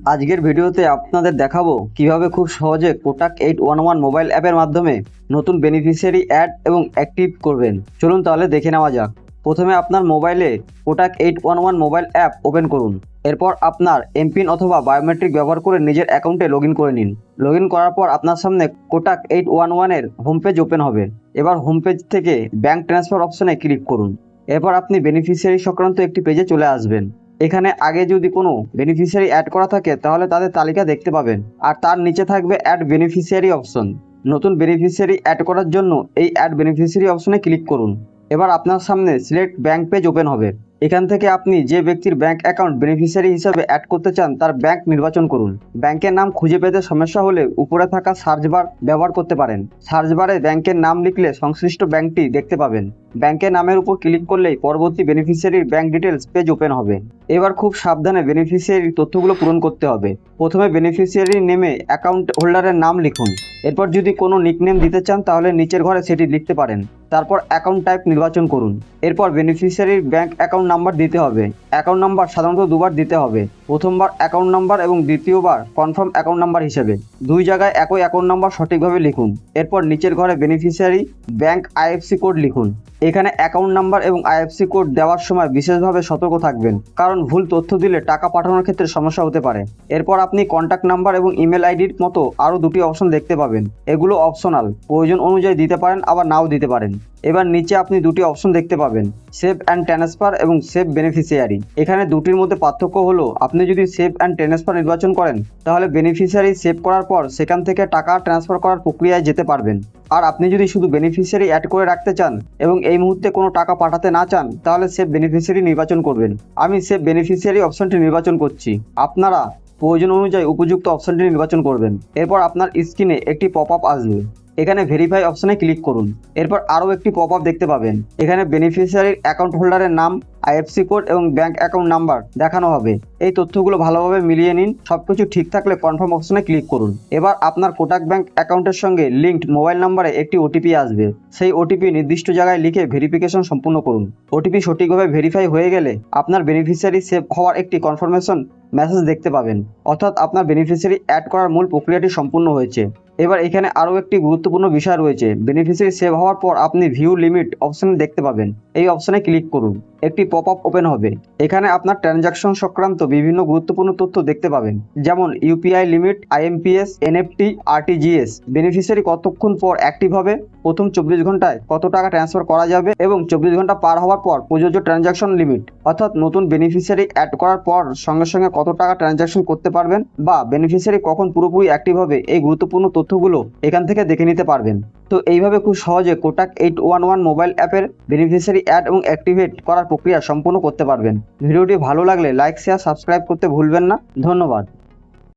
আজকের ভিডিওতে আপনাদের দেখাবো কিভাবে খুব সহজে কোটাক 811 মোবাইল অ্যাপের মাধ্যমে নতুন বেনিফিশিয়ারি অ্যাড এবং অ্যাক্টিভ করবেন। চলুন তাহলে দেখে নেওয়া যাক। প্রথমে আপনার মোবাইলে কোটাক 811 মোবাইল অ্যাপ ওপেন করুন। এরপর আপনার এমপিন অথবা বায়োমেট্রিক ব্যবহার করে নিজের অ্যাকাউন্টে লগ ইন করে নিন। লগ ইন করার পর আপনার সামনে কোটাক 811-এর হোম পেজ ওপেন হবে। এবার হোম পেজ থেকে ব্যাঙ্ক ট্রান্সফার অপশনে ক্লিক করুন। এরপর আপনি বেনিফিশিয়ারি সংক্রান্ত একটি পেজে চলে আসবেন। এখানে আগে যদি কোনো বেনিফিশিয়ারি অ্যাড করা থাকে তাহলে তাদের তালিকা দেখতে পাবেন, আর তার নিচে থাকবে অ্যাড বেনিফিশিয়ারি অপশন। নতুন বেনিফিশিয়ারি অ্যাড করার জন্য এই অ্যাড বেনিফিশিয়ারি অপশনে ক্লিক করুন। এবার আপনার সামনে সিলেক্ট ব্যাঙ্ক পেজ ওপেন হবে। এখান থেকে আপনি যে ব্যক্তির ব্যাঙ্ক অ্যাকাউন্ট বেনিফিশিয়ারি হিসাবে অ্যাড করতে চান তার ব্যাঙ্ক নির্বাচন করুন। ব্যাঙ্কের নাম খুঁজে পেতে সমস্যা হলে উপরে থাকা সার্চ বার ব্যবহার করতে পারেন। সার্চ বারে ব্যাঙ্কের নাম লিখলে সংশ্লিষ্ট ব্যাঙ্কটি দেখতে পাবেন। ব্যাঙ্কের নামের উপর ক্লিক করলেই পরবর্তী বেনিফিশিয়ারির ব্যাঙ্ক ডিটেলস পেজ ওপেন হবে। এবার খুব সাবধানে বেনিফিশিয়ারির তথ্যগুলো পূরণ করতে হবে। প্রথমে বেনিফিশিয়ারির নেমে অ্যাকাউন্ট হোল্ডারের নাম লিখুন। এরপর যদি কোনো নিকনেম দিতে চান তাহলে নিচের ঘরে সেটি লিখতে পারেন। তারপর অ্যাকাউন্ট টাইপ নির্বাচন করুন। এরপর বেনিফিশিয়ারির ব্যাঙ্ক অ্যাকাউন্ট নাম্বার দিতে হবে। অ্যাকাউন্ট নাম্বার সাধারণত দুবার দিতে হবে, প্রথমবার অ্যাকাউন্ট নাম্বার এবং দ্বিতীয়বার কনফার্ম অ্যাকাউন্ট নাম্বার হিসেবে। দুই জায়গায় একই অ্যাকাউন্ট নাম্বার সঠিকভাবে লিখুন। এরপর নিচের ঘরে বেনিফিশিয়ারি ব্যাঙ্ক আইএফসি কোড লিখুন। এখানে অ্যাকাউন্ট নাম্বার এবং আইএফসি কোড দেওয়ার সময় বিশেষভাবে সতর্ক থাকবেন, কারণ ভুল তথ্য দিলে টাকা পাঠানোর ক্ষেত্রে সমস্যা হতে পারে। এরপর আপনি কন্ট্যাক্ট নাম্বার এবং ইমেল আইডির মতো আরও দুটি অপশন দেখতে পাবেন। এগুলো অপশনাল, প্রয়োজন অনুযায়ী দিতে পারেন আবার নাও দিতে পারেন। এবার নিচে আপনি দুটি অপশন দেখতে পাবেন, সেভ অ্যান্ড ট্রান্সফার এবং সেভ বেনিফিশিয়ারি। এখানে দুটির মধ্যে পার্থক্য হলো আপনি যদি সেভ অ্যান্ড ট্রান্সফার নির্বাচন করেন তাহলে বেনিফিশিয়ারি সেভ করার পর সেখান থেকে টাকা ট্রান্সফার করার প্রক্রিয়ায় যেতে পারবেন। আর আপনি যদি শুধু বেনিফিশিয়ারি অ্যাড করে রাখতে চান এবং এই মুহূর্তে কোনো টাকা পাঠাতে না চান তাহলে সেভ বেনিফিশিয়ারি নির্বাচন করবেন। আমি সেভ বেনিফিশিয়ারি অপশনটি নির্বাচন করছি। আপনারা প্রয়োজন অনুযায়ী উপযুক্ত অপশনটি নির্বাচন করবেন। এরপর আপনার স্ক্রিনে একটি পপ আপ আসবে। এখানে ভেরিফাই অপশনে ক্লিক করুন। এরপর আরও একটি পপ আপ দেখতে পাবেন। এখানে বেনিফিশিয়ারির অ্যাকাউন্ট হোল্ডারের নাম, আইএফসি কোড এবং ব্যাঙ্ক অ্যাকাউন্ট নাম্বার দেখানো হবে। এই তথ্যগুলো ভালোভাবে মিলিয়ে নিন। সবকিছু ঠিক থাকলে কনফার্ম অপশনে ক্লিক করুন। এবার আপনার কোটাক ব্যাঙ্ক অ্যাকাউন্টের সঙ্গে লিঙ্কড মোবাইল নাম্বারে একটি ওটিপি আসবে। সেই ওটিপি নির্দিষ্ট জায়গায় লিখে ভেরিফিকেশন সম্পূর্ণ করুন। ওটিপি সঠিকভাবে ভেরিফাই হয়ে গেলে আপনার বেনিফিশিয়ারি সেভ হওয়ার একটি কনফার্মেশন মেসেজ দেখতে পাবেন, অর্থাৎ আপনার বেনিফিশিয়ারি অ্যাড করার মূল প্রক্রিয়াটি সম্পূর্ণ হয়েছে। এবার এখানে আরও একটি গুরুত্বপূর্ণ বিষয় রয়েছে। বেনিফিশিয়ারি সেভ হওয়ার পর আপনি ভিউ লিমিট অপশন দেখতে পাবেন। এই অপশনে ক্লিক করুন। একটি পপ আপ ওপেন হবে। এখানে আপনার ট্রানজাকশন সংক্রান্ত বিভিন্ন গুরুত্বপূর্ণ তথ্য দেখতে পাবেন, যেমন UPI limit, IMPS, NFT, RTGS, beneficiary কতক্ষণ পর অ্যাক্টিভ হবে, প্রথম 24 ঘন্টায় কত টাকা ট্রান্সফার করা যাবে এবং 24 ঘন্টা পার হওয়ার পর প্রযোজ্য ট্রানজাকশন লিমিট, অর্থাৎ নতুন বেনিফিশিয়ারি অ্যাড করার পর সঙ্গে সঙ্গে কত টাকা ট্রানজাকশন করতে পারবেন বা বেনিফিশিয়ারি কখন পুরোপুরি অ্যাক্টিভ হবে, এই গুরুত্বপূর্ণ তথ্যগুলো এখান থেকে দেখে নিতে পারবেন। তো এইভাবে খুব সহজে কোটাক 811 মোবাইল অ্যাপের বেনিফিশিয়ারি অ্যাড এবং অ্যাক্টিভেট করার প্রক্রিয়া সম্পূর্ণ করতে পারবেন। ভিডিওটি ভালো লাগলে লাইক, শেয়ার, সাবস্ক্রাইব করতে ভুলবেন না। ধন্যবাদ।